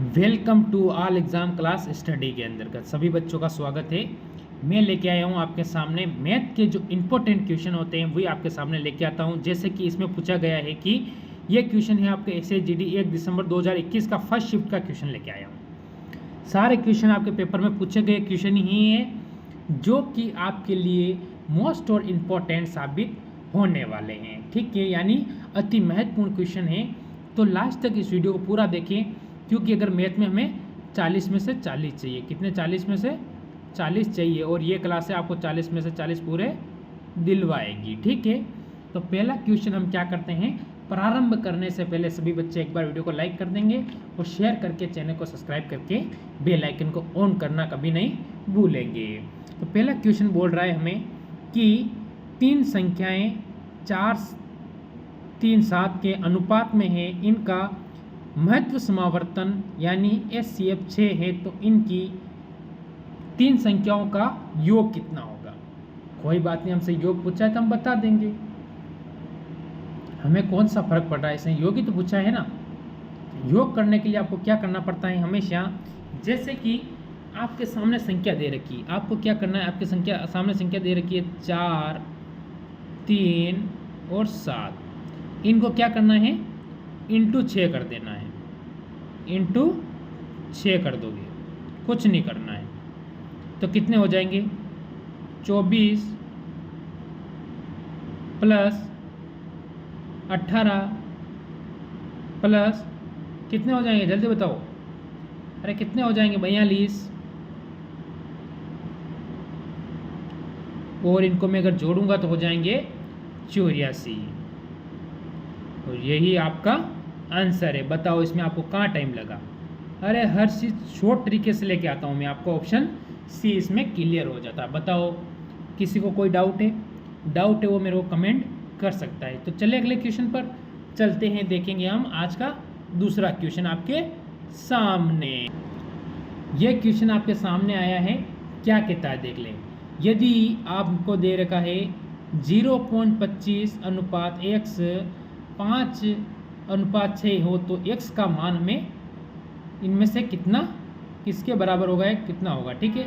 Welcome to all exam class study के अंतर्गत सभी बच्चों का स्वागत है। मैं लेके आया हूँ आपके सामने मैथ के जो इम्पोर्टेंट क्वेश्चन होते हैं वही आपके सामने लेके आता हूँ। जैसे कि इसमें पूछा गया है कि ये क्वेश्चन है आपके SHGD 1 दिसंबर 2021 का फर्स्ट शिफ्ट का क्वेश्चन लेके आया हूँ। सारे क्वेश्चन आपके पेपर में पूछे गए क्वेश्चन ही हैं जो कि आपके लिए मोस्ट और इम्पोर्टेंट साबित होने वाले हैं। ठीक है, यानी अति महत्वपूर्ण क्वेश्चन है। तो लास्ट तक इस वीडियो को पूरा देखें, क्योंकि अगर मैथ में हमें 40 में से 40 चाहिए, कितने 40 में से 40 चाहिए, और ये क्लास है आपको 40 में से 40 पूरे दिलवाएगी। ठीक है, तो पहला क्वेश्चन हम क्या करते हैं, प्रारंभ करने से पहले सभी बच्चे एक बार वीडियो को लाइक कर देंगे और शेयर करके चैनल को सब्सक्राइब करके बेल आइकन को ऑन करना कभी नहीं भूलेंगे। तो पहला क्वेश्चन बोल रहा है हमें कि तीन संख्याएँ 4, 3, 7 के अनुपात में है, इनका महत्व समावर्तन यानी HCF 6 है, तो इनकी तीन संख्याओं का योग कितना होगा। कोई बात नहीं, हमसे योग पूछा है तो हम बता देंगे, हमें कौन सा फर्क पड़ रहा है, इसने योग ही तो पूछा है ना। योग करने के लिए आपको क्या करना पड़ता है हमेशा, जैसे कि आपके सामने संख्या दे रखी है, आपको क्या करना है, आपके सामने संख्या दे रखी है 4, 3 और 7, इनको क्या करना है, इंटू 6 कर देना है, इंटू 6 कर दोगे, कुछ नहीं करना है। तो कितने हो जाएंगे, 24 प्लस 18 प्लस कितने हो जाएंगे, जल्दी बताओ, अरे कितने हो जाएंगे, 42, और इनको मैं अगर जोड़ूंगा तो हो जाएंगे 84, और यही आपका आंसर है। बताओ इसमें आपको कहाँ टाइम लगा। अरे हर चीज़ शॉर्ट तरीके से लेके आता हूँ मैं, आपको ऑप्शन सी इसमें क्लियर हो जाता है। बताओ किसी को कोई डाउट है, वो मेरे को कमेंट कर सकता है। तो चलिए अगले क्वेश्चन पर चलते हैं, देखेंगे हम आज का दूसरा क्वेश्चन आपके सामने। यह क्वेश्चन आपके सामने आया है, क्या कहता है देख लें। यदि आपको दे रखा है 0.25 अनुपात x 5:6 हो, तो x का मान हमें इनमें से किसके बराबर होगा, कितना होगा। ठीक है,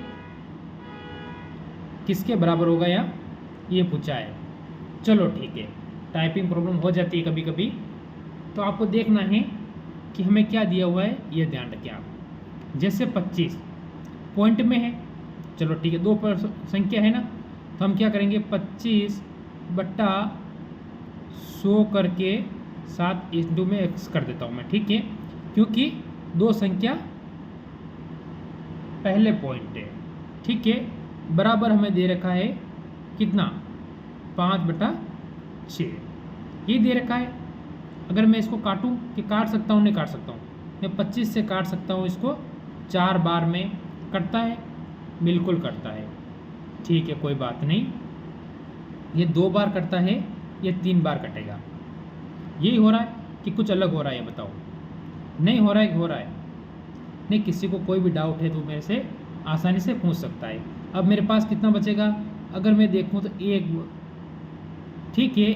किसके बराबर होगा ये पूछा है। चलो ठीक है, टाइपिंग प्रॉब्लम हो जाती है कभी कभी, तो आपको देखना है कि हमें क्या दिया हुआ है, ये ध्यान रखें आप। जैसे 25 पॉइंट में है, चलो ठीक है, 2 पर संख्या है ना, तो हम क्या करेंगे, 25/100 करके 7 इंटू में x कर देता हूँ मैं। ठीक है, क्योंकि 2 संख्या पहले पॉइंट है। ठीक है, बराबर हमें दे रखा है कितना, 5/6 ये दे रखा है। अगर मैं इसको काटूं, कि काट सकता हूँ, नहीं काट सकता हूँ, मैं 25 से काट सकता हूँ इसको 4 बार में, कटता है, बिल्कुल कटता है। ठीक है, कोई बात नहीं, ये 2 बार कटता है, ये 3 बार कटेगा। यही हो रहा है कि कुछ अलग हो रहा है, बताओ। नहीं हो रहा है, हो रहा है नहीं। किसी को कोई भी डाउट है तो मेरे से आसानी से पूछ सकता है। अब मेरे पास कितना बचेगा, अगर मैं देखूं तो 1, ठीक है,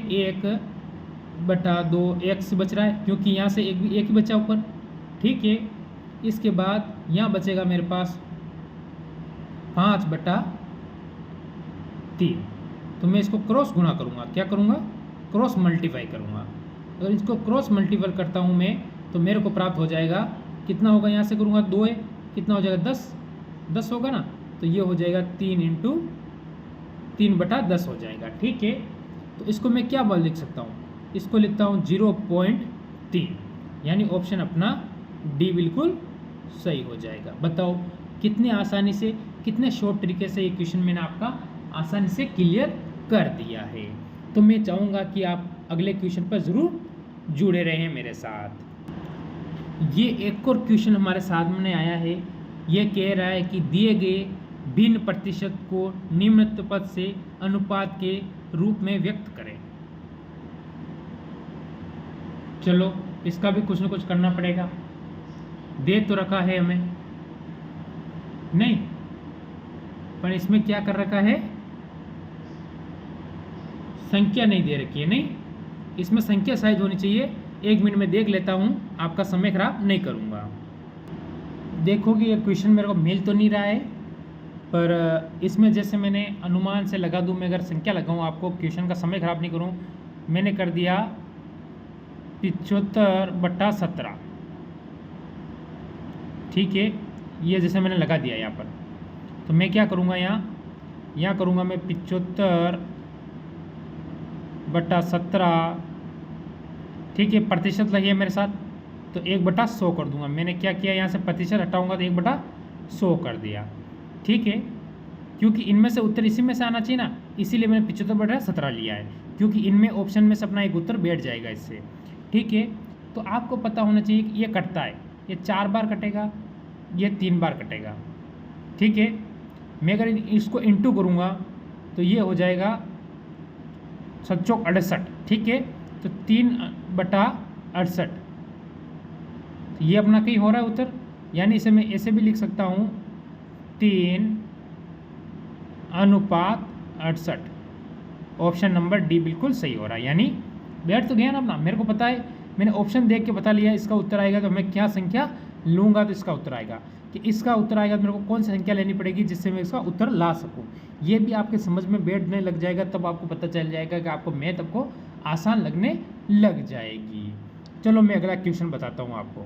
1/2 x बच रहा है, क्योंकि यहाँ से एक ही बचा ऊपर। ठीक है, इसके बाद यहाँ बचेगा मेरे पास 5/3, तो मैं इसको क्रॉस गुणा करूँगा, क्या करूँगा, क्रॉस मल्टीप्लाई करूँगा। अगर इसको क्रॉस मल्टीपल करता हूँ मैं, तो मेरे को प्राप्त हो जाएगा, कितना होगा, यहाँ से करूँगा 2 है, कितना हो जाएगा, 10 होगा ना, तो ये हो जाएगा 3 इंटू 3/10 हो जाएगा। ठीक है, तो इसको मैं क्या बल लिख सकता हूँ, इसको लिखता हूँ 0.3, यानी ऑप्शन अपना डी बिल्कुल सही हो जाएगा। बताओ कितने आसानी से, कितने शॉर्ट तरीके से ये क्वेश्चन मैंने आपका आसानी से क्लियर कर दिया है। तो मैं चाहूँगा कि आप अगले क्वेश्चन पर ज़रूर जुड़े रहें मेरे साथ। ये एक और क्वेश्चन हमारे सामने आया है, ये कह रहा है कि दिए गए भिन्न प्रतिशत को निम्न पद से अनुपात के रूप में व्यक्त करें। चलो इसका भी कुछ न कुछ करना पड़ेगा, दे तो रखा है हमें, नहीं, पर इसमें क्या कर रखा है, संख्या नहीं दे रखी है। नहीं, इसमें संख्या शायद होनी चाहिए, 1 मिनट में देख लेता हूँ, आपका समय खराब नहीं करूँगा। देखो कि ये क्वेश्चन मेरे को मिल तो नहीं रहा है, पर इसमें जैसे मैंने अनुमान से लगा दूँ, मैं अगर संख्या लगाऊँ, आपको क्वेश्चन का समय खराब नहीं करूँ, मैंने कर दिया 75/17। ठीक है, ये जैसे मैंने लगा दिया यहाँ पर, तो मैं क्या करूँगा, यहाँ करूँगा मैं 75/17। ठीक है, प्रतिशत लगी है मेरे साथ, तो 1/100 कर दूंगा। मैंने क्या किया, यहाँ से प्रतिशत हटाऊंगा तो 1/100 कर दिया। ठीक है, क्योंकि इनमें से उत्तर इसी में से आना चाहिए ना, इसीलिए मैंने 75/17 लिया है, क्योंकि इनमें ऑप्शन में से अपना एक उत्तर बैठ जाएगा इससे। ठीक है, तो आपको पता होना चाहिए कि ये कटता है, ये 4 बार कटेगा, ये 3 बार कटेगा। ठीक है, मैं अगर इसको इंटू करूँगा तो ये हो जाएगा 7×68। ठीक है, तो 3/68, तो ये अपना कहीं हो रहा है उत्तर, यानी इसे मैं ऐसे भी लिख सकता हूँ 3:68। ऑप्शन नंबर डी बिल्कुल सही हो रहा है, यानी बैठ तो गया ना अपना। मेरे को पता है, मैंने ऑप्शन देख के बता लिया इसका उत्तर आएगा, तो मैं क्या संख्या लूँगा तो इसका उत्तर आएगा, कि इसका उत्तर आएगा तो मेरे को कौन सी संख्या लेनी पड़ेगी जिससे मैं इसका उत्तर ला सकूँ। ये भी आपके समझ में बैठने लग जाएगा, तब आपको पता चल जाएगा कि आपको मैथ आपको आसान लगने लग जाएगी। चलो मैं अगला क्वेश्चन बताता हूँ आपको।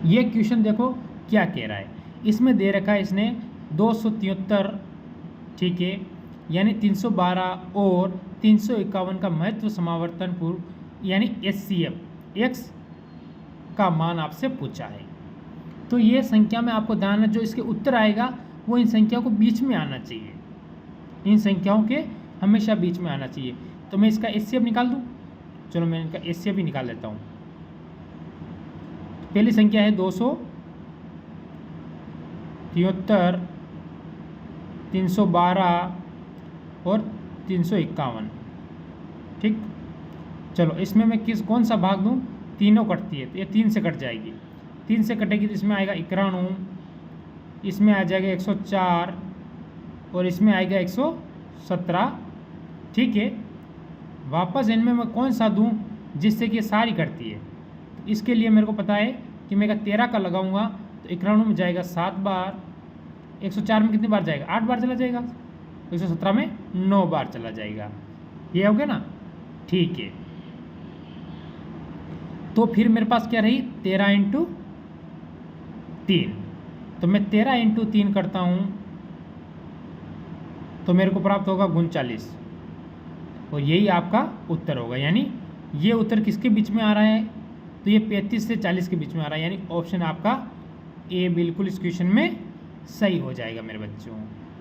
ये क्वेश्चन देखो क्या कह रहा है, इसमें दे रखा है इसने 273। ठीक है, यानी 312 और 351 का महत्व समावर्तन पूर्व यानी HCF x का मान आपसे पूछा है। तो ये संख्या में आपको ध्यान, जो इसके उत्तर आएगा वो इन संख्याओं को बीच में आना चाहिए, इन संख्याओं के हमेशा बीच में आना चाहिए। तो मैं इसका HCF निकाल दूँ, चलो मैं इनका HCF भी निकाल लेता हूँ। पहली संख्या है 273, 312 और 351। ठीक, चलो इसमें मैं कौन सा भाग दूँ, तीनों कटती है तो ये 3 से कट जाएगी, 3 से कटेगी तो इसमें आएगा 91, इसमें आ जाएगा 104 और इसमें आएगा 117। ठीक है, वापस इनमें मैं कौन सा दूं जिससे कि ये सारी कटती है, तो इसके लिए मेरे को पता है कि मैं 13 का लगाऊंगा तो 91 में जाएगा 7 बार, 104 में कितनी बार जाएगा, 8 बार चला जाएगा, 117 में 9 बार चला जाएगा। ये हो गया ना। ठीक है, तो फिर मेरे पास क्या रही, 13×3, तो मैं 13×3 करता हूँ तो मेरे को प्राप्त होगा 39, और यही आपका उत्तर होगा। यानी ये उत्तर किसके बीच में आ रहा है, तो ये 35 से 40 के बीच में आ रहा है, यानी ऑप्शन आपका ए बिल्कुल इस क्वेश्चन में सही हो जाएगा। मेरे बच्चों,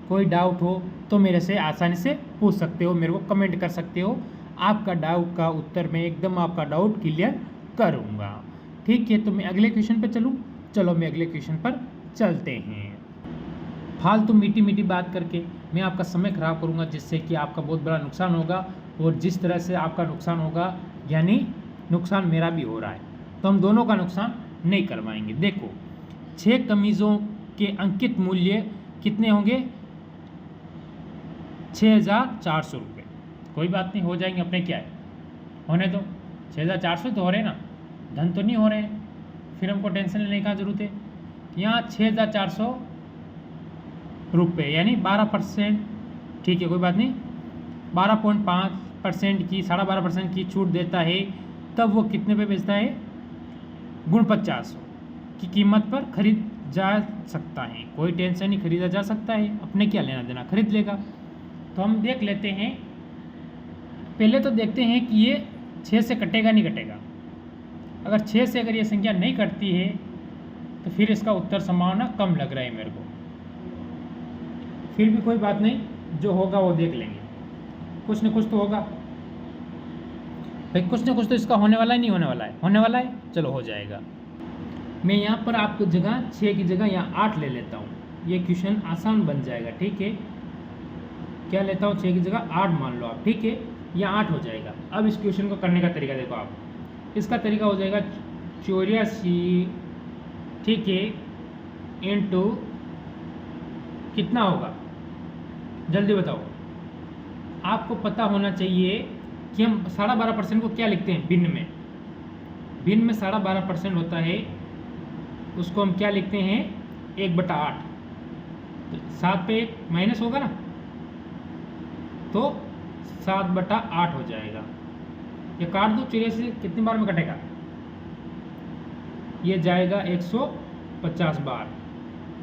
कोई डाउट हो तो मेरे से आसानी से पूछ सकते हो, मेरे को कमेंट कर सकते हो, आपका डाउट का उत्तर मैं एकदम आपका डाउट क्लियर करूँगा। ठीक है, तो मैं अगले क्वेश्चन पर चलूँ, चलो मैं अगले क्वेश्चन पर चलते हैं। फालतू मीठी मीठी बात करके मैं आपका समय ख़राब करूँगा, जिससे कि आपका बहुत बड़ा नुकसान होगा, और जिस तरह से आपका नुकसान होगा यानी नुकसान मेरा भी हो रहा है, तो हम दोनों का नुकसान नहीं करवाएंगे। देखो 6 कमीज़ों के अंकित मूल्य कितने होंगे, 6400 रुपये। कोई बात नहीं, हो जाएंगे, अपने क्या है, होने दो। 6400 तो हो रहे हैं ना, धन तो नहीं हो रहे हैं, फिर हमको टेंशन लेने की जरूरत है। यहाँ 6400 रुपये यानी 12%। ठीक है, कोई बात नहीं, 12.5% की 12.5% की छूट देता है, तब वो कितने पे बेचता है, 4900 की कीमत पर खरीद जा सकता है। कोई टेंशन नहीं, खरीदा जा सकता है, अपने क्या लेना देना, खरीद लेगा। तो हम देख लेते हैं, पहले तो देखते हैं कि ये 6 से कटेगा नहीं कटेगा। अगर 6 से अगर ये संख्या नहीं कटती है तो फिर इसका उत्तर संभावना कम लग रहा है मेरे को। फिर भी कोई बात नहीं, जो होगा वो देख लेंगे, कुछ न कुछ तो होगा भाई, कुछ न कुछ तो इसका होने वाला है, नहीं होने वाला है, होने वाला है, चलो हो जाएगा। मैं यहाँ पर आपको जगह 6 की जगह यहाँ 8 ले लेता हूँ, ये क्वेश्चन आसान बन जाएगा। ठीक है, क्या लेता हूँ, 6 की जगह 8 मान लो आप। ठीक है, यहाँ 8 हो जाएगा। अब इस क्वेश्चन को करने का तरीका देखो आप, इसका तरीका हो जाएगा 84, ठीक है, इंटू कितना होगा, जल्दी बताओ। आपको पता होना चाहिए कि हम 12.5% को क्या लिखते हैं, भिन्न में। भिन्न में 12.5% होता है उसको हम क्या लिखते हैं 1/8। तो 7 पे 1 माइनस होगा ना, तो 7/8 हो जाएगा। ये काट दो, 84 कितनी बार में कटेगा, ये जाएगा 150 बार।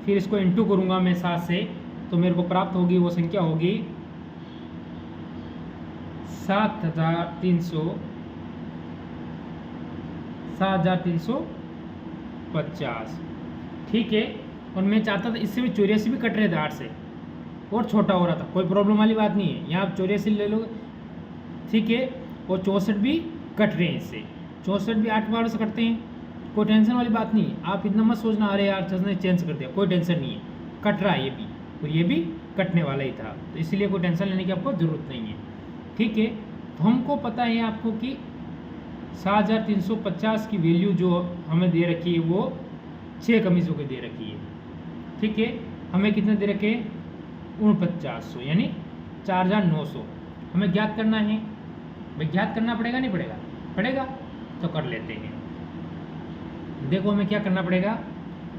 फिर इसको इंटू करूँगा मैं 7 से, तो मेरे को प्राप्त होगी वो संख्या होगी 7,350। ठीक है। और मैं चाहता था इससे भी 84 भी कट रहे थे 8 से, और छोटा हो रहा था, कोई प्रॉब्लम वाली बात नहीं है। यहाँ आप 84 ले लो, ठीक है, और 64 भी कट रहे हैं इससे, 64 भी 8 बार से कटते हैं, कोई टेंशन वाली बात नहीं है। आप इतना मत सोचना अरे यार ने चेंज कर दिया, कोई टेंशन नहीं है, कट रहा है ये भी, और ये भी कटने वाला ही था, तो इसलिए कोई टेंशन लेने की आपको ज़रूरत नहीं है। ठीक है। तो हमको पता है आपको कि 7,350 की वैल्यू जो हमें दे रखी है वो 6 कमीज़ों की दे रखी है। ठीक है। हमें कितने दे रखे, 4900 यानी 4,900 हमें ज्ञात करना है। भाई ज्ञात करना पड़ेगा नहीं पड़ेगा, पड़ेगा, तो कर लेते हैं। देखो हमें क्या करना पड़ेगा,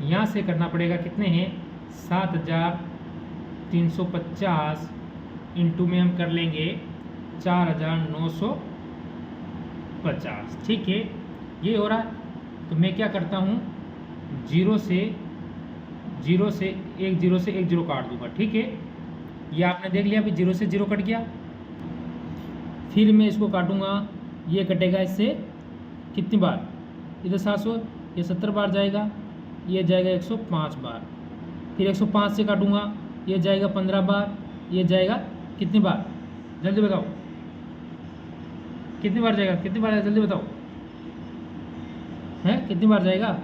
यहाँ से करना पड़ेगा, कितने हैं 7,350 इंटू में हम कर लेंगे 4,950। ठीक है, ये हो रहा है। तो मैं क्या करता हूँ, 0 से 1 0 काट दूंगा। ठीक है, ये आपने देख लिया, अभी 0 से 0 कट गया। फिर मैं इसको काटूंगा, ये कटेगा इससे कितनी बार, इधर 700, ये 70 बार जाएगा, ये जाएगा 105 बार। फिर 105 से काटूंगा, ये जाएगा 15 बार, ये जाएगा कितनी बार, जल्दी बताओ कितनी बार जाएगा, कितनी बार, जल्दी बताओ है कितनी बार जाएगा,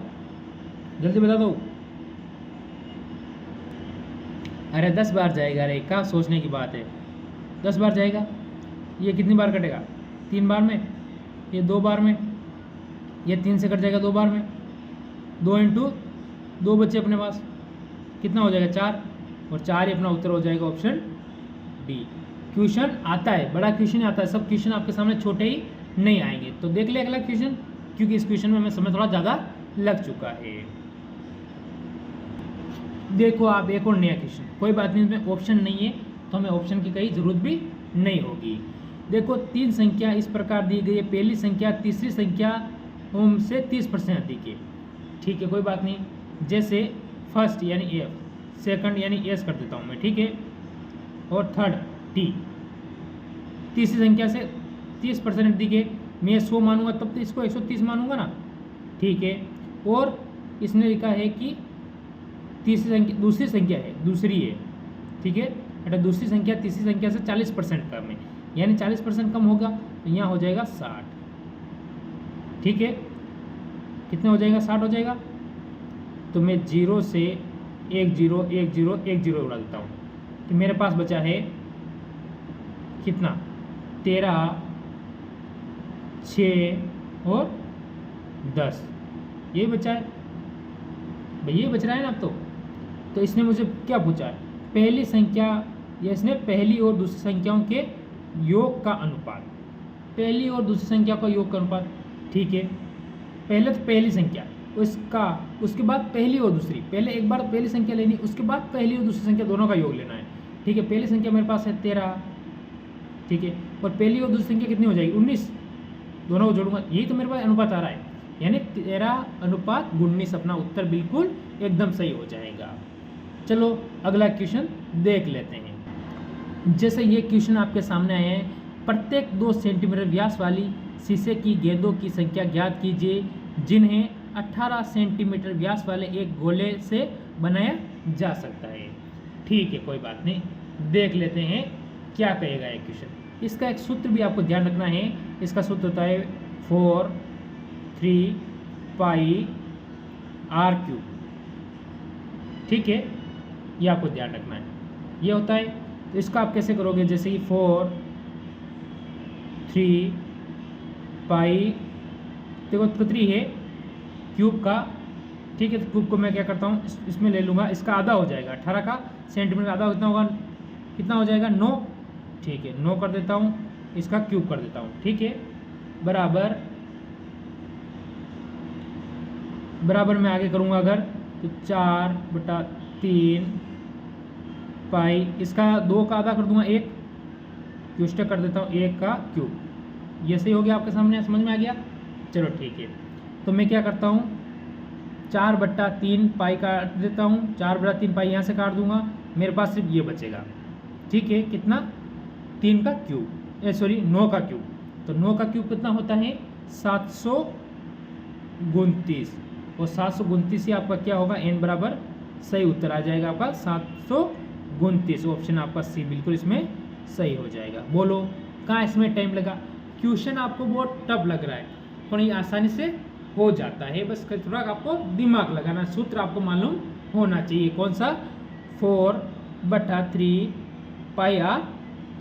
जल्दी बता दो। अरे 10 बार जाएगा, अरे क्या सोचने की बात है, 10 बार जाएगा। ये कितनी बार कटेगा, 3 बार में, ये 2 बार में, ये 3 से कट जाएगा 2 बार में, 2 इंटू 2 बच्चे अपने पास, कितना हो जाएगा 4, और 4 ही अपना उत्तर हो जाएगा ऑप्शन डी। क्वेश्चन आता है, बड़ा क्वेश्चन आता है, सब क्वेश्चन आपके सामने छोटे ही नहीं आएंगे। तो देख ले अगला क्वेश्चन, क्योंकि इस क्वेश्चन में हमें समय थोड़ा ज़्यादा लग चुका है। देखो आप एक और नया क्वेश्चन, कोई बात नहीं, इसमें ऑप्शन नहीं है तो हमें ऑप्शन की कहीं ज़रूरत भी नहीं होगी। देखो 3 संख्या इस प्रकार दी गई है, पहली संख्या तीसरी संख्या से 30% अधिक है। ठीक है, कोई बात नहीं, जैसे फर्स्ट यानी एफ, सेकंड यानी एस कर देता हूँ मैं। ठीक है, और थर्ड टी, तीसरी संख्या से 30% अधिक है। मैं 100 मानूंगा तब तो इसको 130 मानूंगा ना। ठीक है, और इसने लिखा है कि तीसरी संख्या दूसरी संख्या है, दूसरी है। ठीक है बेटा, दूसरी संख्या तीसरी संख्या से 40% कम है, यानी 40% कम होगा, तो यहाँ हो जाएगा 60। ठीक है, कितना हो जाएगा, 60 हो जाएगा। तो मैं 0 से 1 0 1 0 1 0 उड़ा देता हूँ, तो मेरे पास बचा है कितना, 13 6 और 10, ये बचा है भाई, ये बच रहा है ना अब तो इसने मुझे क्या पूछा है, पहली संख्या, या इसने पहली और दूसरी संख्याओं के योग का अनुपात, पहली और दूसरी संख्या का योग का अनुपात। ठीक है, पहले तो पहली संख्या, उसके बाद पहली और दूसरी, पहले एक बार पहली संख्या लेनी, उसके बाद पहली और दूसरी संख्या दोनों का योग लेना है। ठीक है, पहली संख्या मेरे पास है 13, ठीक है, और पहली और दूसरी संख्या कितनी हो जाएगी, 19, दोनों को जोड़ूंगा, यही तो मेरे पास अनुपात आ रहा है, यानी 13:19 अपना उत्तर बिल्कुल एकदम सही हो जाएगा। चलो अगला क्वेश्चन देख लेते हैं। जैसे ये क्वेश्चन आपके सामने आए हैं, प्रत्येक 2 सेंटीमीटर व्यास वाली शीशे की गेंदों की संख्या ज्ञात कीजिए जिन्हें 18 सेंटीमीटर व्यास वाले एक गोले से बनाया जा सकता है। ठीक है, कोई बात नहीं, देख लेते हैं क्या कहेगा ये क्वेश्चन। इसका एक सूत्र भी आपको ध्यान रखना है, इसका सूत्र होता है 4/3πr³। ठीक है, ये आपको ध्यान रखना है, ये होता है। तो इसका आप कैसे करोगे, जैसे कि 4/3π, देखो 3 है क्यूब का। ठीक है, तो क्यूब को मैं क्या करता हूँ, इसमें ले लूँगा, इसका आधा हो जाएगा, 18 का सेंटीमीटर आधा कितना होगा, कितना हो जाएगा 9। ठीक है, 9 कर देता हूँ, इसका क्यूब कर देता हूँ। ठीक है, बराबर बराबर में आगे करूँगा अगर तो 4/3 पाई, इसका 2 का आधा कर दूंगा 1, क्यूस्टेक कर देता हूँ 1 का क्यूब। ये सही हो गया आपके सामने, समझ में आ गया? चलो ठीक है, तो मैं क्या करता हूँ 4/3 पाई काट देता हूँ, 4/3 पाई यहाँ से काट दूंगा, मेरे पास सिर्फ ये बचेगा। ठीक है, कितना? 3 का क्यूब, 9 का क्यूब। तो 9 का क्यूब कितना होता है? 729, और 729 ही आपका क्या होगा? n बराबर सही उत्तर आ जाएगा आपका 729। ऑप्शन आपका सी बिल्कुल इसमें सही हो जाएगा। बोलो कहाँ इसमें टाइम लगा? क्वेश्चन आपको बहुत टफ लग रहा है, पर ये आसानी से हो जाता है, बस थोड़ा आपको दिमाग लगाना, सूत्र आपको मालूम होना चाहिए। कौन सा? 4/3 पाई आर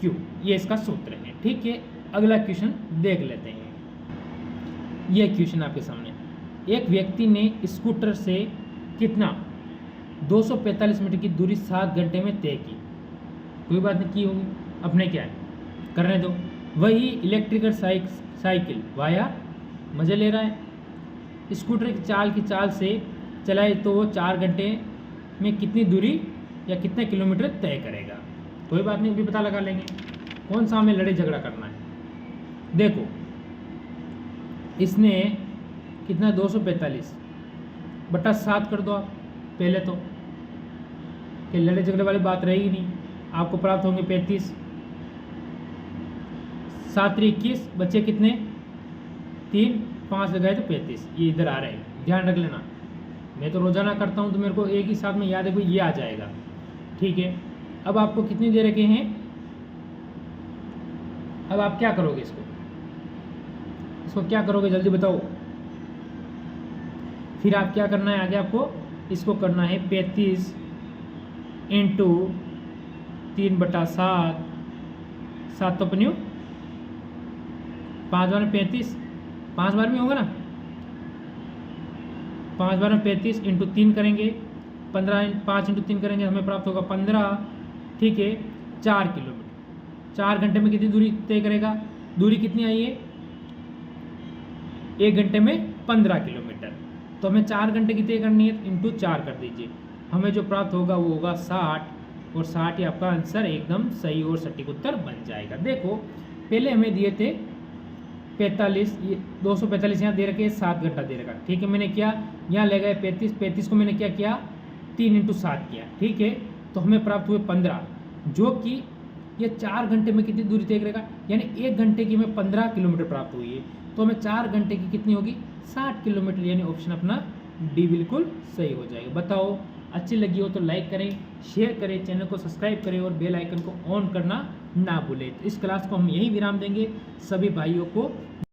क्यूब, ये इसका सूत्र है। ठीक है, अगला क्वेश्चन देख लेते हैं। ये क्वेश्चन आपके सामने, एक व्यक्ति ने स्कूटर से कितना 245 मीटर की दूरी 7 घंटे में तय की। कोई बात नहीं की होगी, अपने क्या है करने दो। वही इलेक्ट्रिकल साइकिल वाया मजे ले रहा है, स्कूटर की चाल से चलाए तो वो 4 घंटे में कितनी दूरी या कितने किलोमीटर तय करेगा। कोई बात नहीं, भी पता लगा लेंगे। कौन सा हमें लड़ाई झगड़ा करना है? देखो इसने कितना 245/7 कर दो आप पहले तो, कि लड़ाई झगड़े वाली बात रहेगी नहीं। आपको प्राप्त होंगे 35, 7 × 21, बच्चे कितने? 3, 5 लगाए तो 35, ये इधर आ रहे हैं, ध्यान रख लेना। मैं तो रोजाना करता हूँ तो मेरे को एक ही साथ में याद है, कोई ये आ जाएगा। ठीक है, अब आपको कितनी दे रखे हैं? अब आप क्या करोगे? इसको क्या करोगे जल्दी बताओ। फिर आप क्या करना है आगे? आपको इसको करना है 35 × 3/7, 7 तो पन्यू 5 बार में 35, 5 बार में होगा ना, 5 बार में 35 × 3 करेंगे 15, 5 × 3 करेंगे, हमें प्राप्त होगा 15। ठीक है, 4 किलोमीटर। 4 घंटे में कितनी दूरी तय करेगा? दूरी कितनी आई है? 1 घंटे में 15 किलोमीटर। तो हमें 4 घंटे की तय करनी है, इंटू 4 कर दीजिए, हमें जो प्राप्त होगा वो होगा 60, और 60 ही आपका आंसर एकदम सही और सटीक उत्तर बन जाएगा। देखो पहले हमें दिए थे 45, 245 यहाँ दे रखे, 7 घंटा दे रखा। ठीक है, मैंने क्या यहाँ ले गए 35 को मैंने क्या किया? 3 × 7 किया। ठीक है, तो हमें प्राप्त हुए 15, जो कि ये 4 घंटे में कितनी दूरी तय करेगा, यानी 1 घंटे की हमें 15 किलोमीटर प्राप्त हुई है, तो हमें 4 घंटे की कितनी होगी? 60 किलोमीटर, यानी ऑप्शन अपना डी बिल्कुल सही हो जाएगा। बताओ अच्छी लगी हो तो लाइक करें, शेयर करें, चैनल को सब्सक्राइब करें और बेल आइकन को ऑन करना ना भूलें। तो इस क्लास को हम यही विराम देंगे। सभी भाइयों को